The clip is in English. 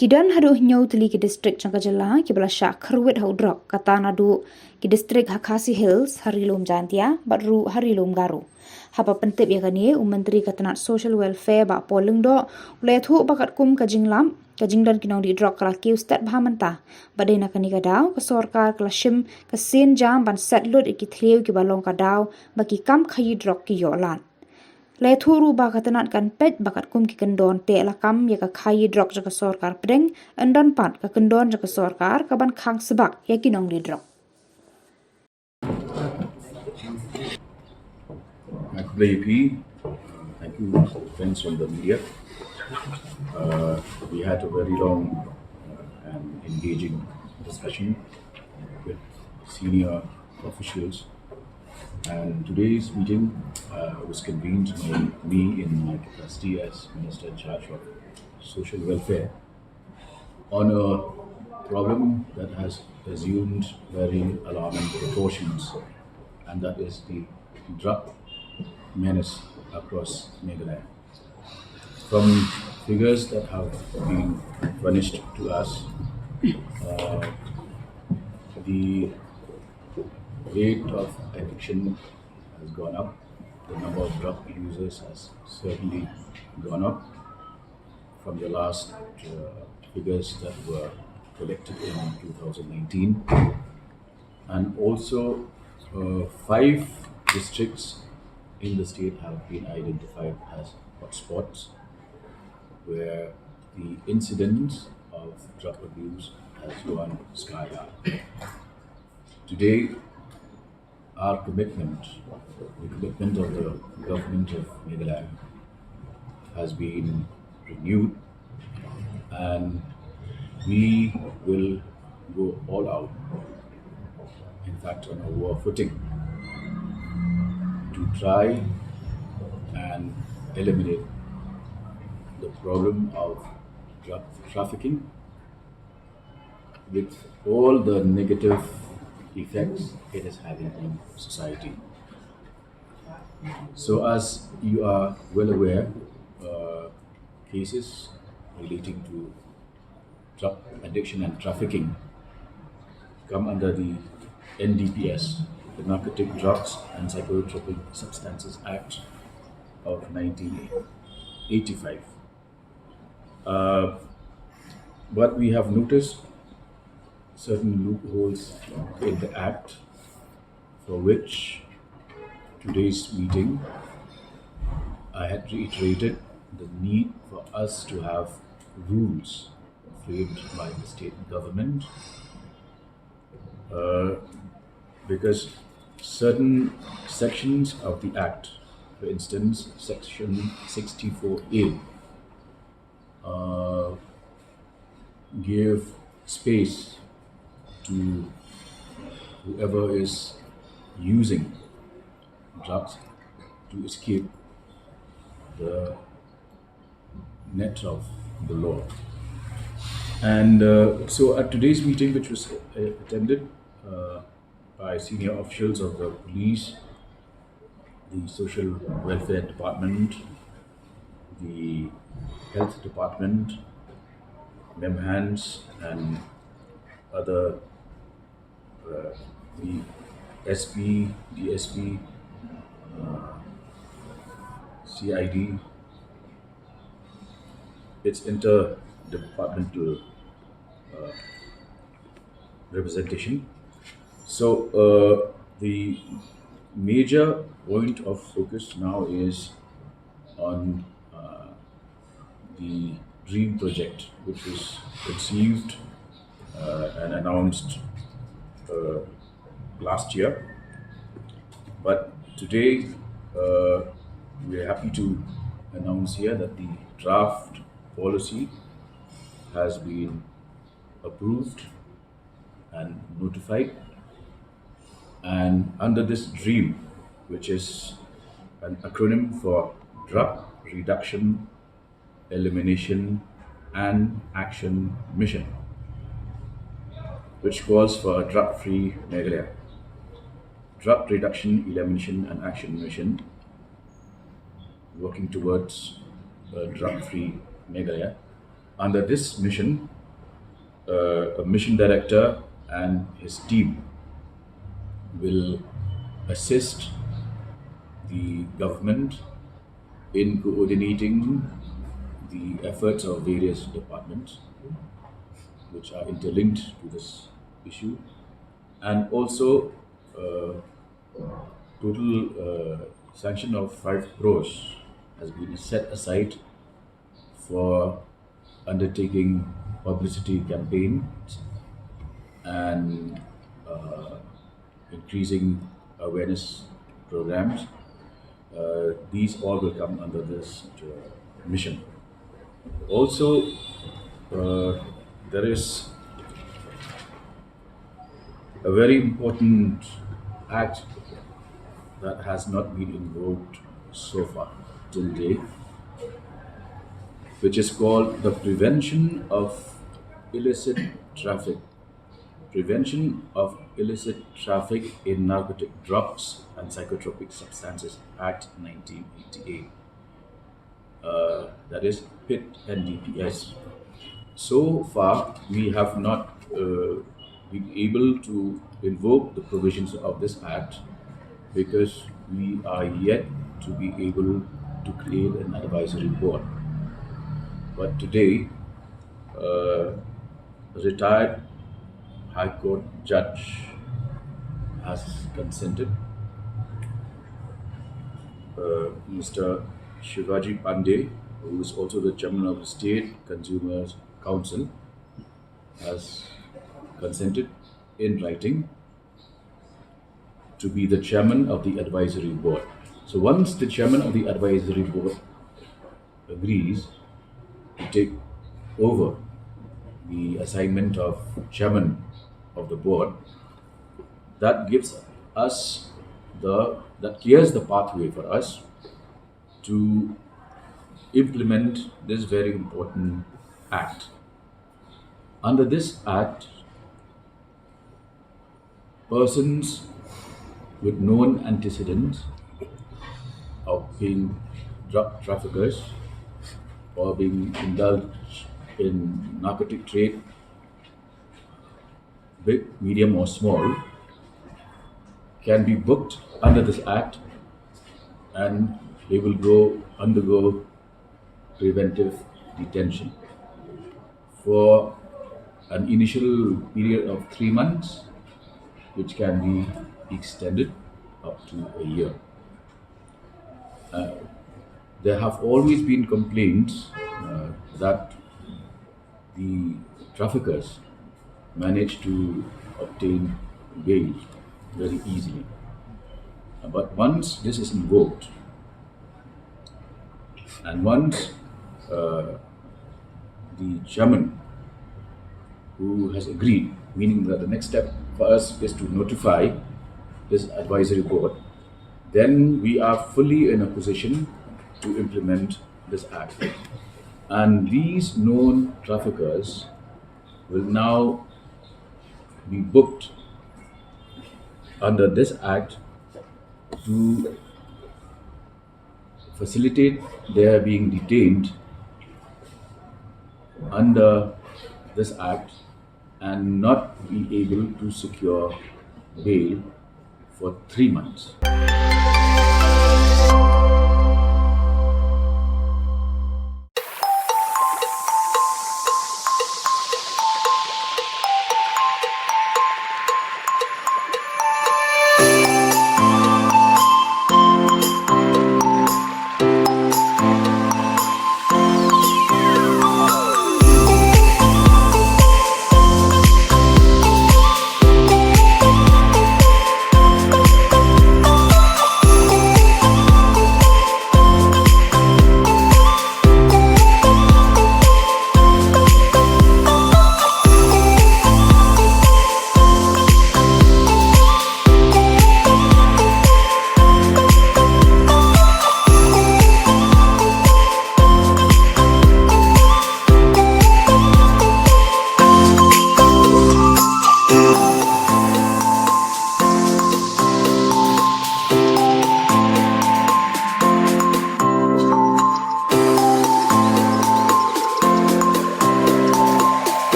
Kidan hadu nyau tili ki distrik Jangkajala ki belasya Khyrwit hau Drok kata nadu ki distrik Hakasi Hills Harilom Jantia badru Harilom Garu. Hapa pentip ya kani Menteri Katanat Social Welfare ba poleng do ulethu bakat kum kajinglam kajingdan kinong di Drok kala ki ustad bahamanta badai nakani kadau ke Sorkar kelashim ke sen jam ban setlut iki thliu ki balong kadau baki kam khayi Drok ki yolan. Le thuru ba katanat kan pet bakat kum ki kendon te lakam ya ka khayi Drok jaka Sorkar pedeng endon pat ka kendon jaka Sorkar ka ban khang sebak ya kinong di Drok. AP, thank you friends from the media. We had a very long and engaging discussion with senior officials, and today's meeting was convened by me in my capacity as Minister in charge of Social Welfare on a problem that has assumed very alarming proportions, and that is the drug menace across Meghalaya. From figures that have been furnished to us, the rate of addiction has gone up. The number of drug users has certainly gone up from the last figures that were collected in 2019. And also 5 districts in the state have been identified as hotspots where the incidence of drug abuse has gone sky high. Today, our commitment, the commitment of the government of Meghalaya has been renewed, and we will go all out, in fact on a war footing, to try and eliminate the problem of drug trafficking with all the negative effects it is having on society. So as you are well aware, cases relating to drug addiction and trafficking come under the NDPS, the Narcotic Drugs and Psychotropic Substances Act of 1985. But we have noticed certain loopholes in the Act, for which today's meeting I had reiterated the need for us to have rules framed by the state government, because certain sections of the Act, for instance, Section 64A, give space to whoever is using drugs to escape the net of the law. And so at today's meeting, which was attended by senior officials of the police, the social welfare department, the health department, MEMHANS, and other the SP, DSP, CID, its interdepartmental representation. So the major point of focus now is on the DREAM project, which was conceived and announced last year. But today we are happy to announce here that the draft policy has been approved and notified, and under this DREAM, which is an acronym for Drug Reduction, Elimination and Action Mission, which calls for a drug-free Meghalaya. Drug Reduction, Elimination and Action Mission, working towards a drug-free Meghalaya, under this mission, a mission director and his team will assist the government in coordinating the efforts of various departments which are interlinked to this issue, and also total sanction of 5 crores has been set aside for undertaking publicity campaigns and increasing awareness programs. These all will come under this mission. Also, there is a very important act that has not been invoked so far till date, which is called the Prevention of Illicit Traffic. Prevention of Illicit Traffic in Narcotic Drugs and Psychotropic Substances Act 1988. That is PIT and DPS. So far, we have not been able to invoke the provisions of this act because we are yet to be able to create an advisory board. But today, a retired High Court judge has consented. Mr. Shivaji Pandey, who is also the chairman of the State Consumers Council, has consented in writing to be the chairman of the advisory board. So once the chairman of the advisory board agrees to take over the assignment of chairman of the board, that gives us that clears the pathway for us to implement this very important act. Under this act, persons with known antecedents of being drug traffickers or being indulged in narcotic trade, big, medium or small, can be booked under this act and they will undergo preventive detention for an initial period of 3 months, which can be extended up to a year. There have always been complaints that the traffickers manage to obtain bail very easily. But once this is invoked, and once the chairman who has agreed, meaning that the next step for us is to notify this advisory board, then we are fully in a position to implement this act. And these known traffickers will now be booked under this act to facilitate their being detained under this act and not be able to secure bail for 3 months.